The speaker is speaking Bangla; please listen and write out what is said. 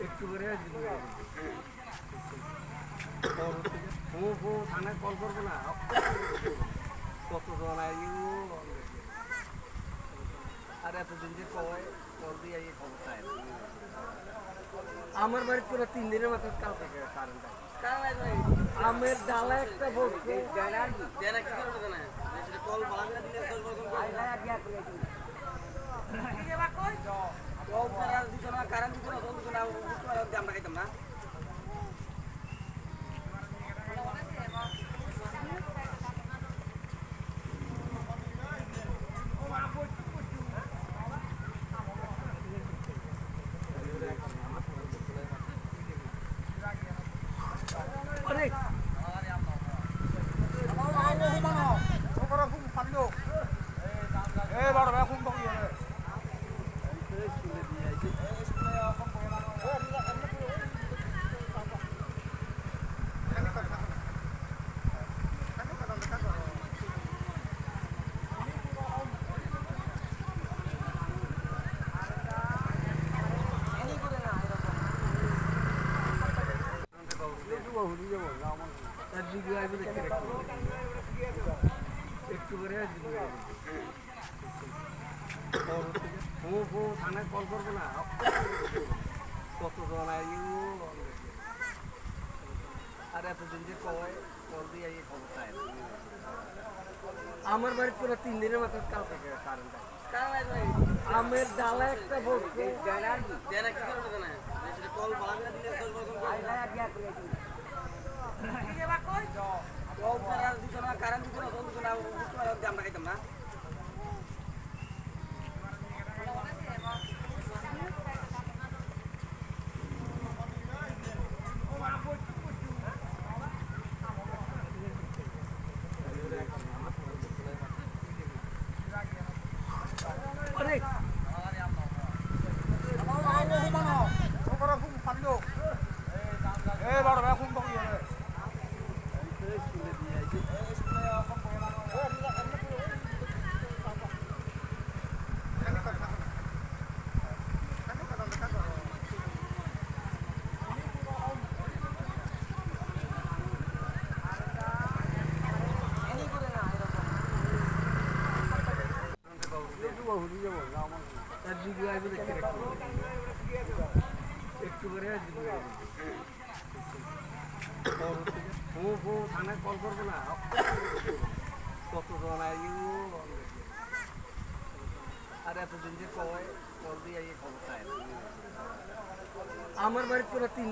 একটু করে থানায় কল করবো না কতজন আর এতদিন যে কয় কল দিয়ে ক্ষমতা আমার বাড়ি পুরো 3 দিনের মাথায় কাল থেকে কারেন্ট আমের ডালা একটা বলছে কল কারেন্ট দিত না আমরা খাইতাম না একটু করে থানায় কল করবো না কতজন আর এতদিন যে কয় কল দিয়ে ক্ষমতা আমার বাড়ি পুরো 3 দিনের মাথায় কাল থেকে কারেন্ট আমের ডালা একটা বলছে কল কারেন্ট দিত না আমরা খাইতাম না একটু করে থানায় কল করবো না কতজন আর এতদিন যে কয় কল দিয়ে ক্ষমতা আমার বাড়ি পুরো 3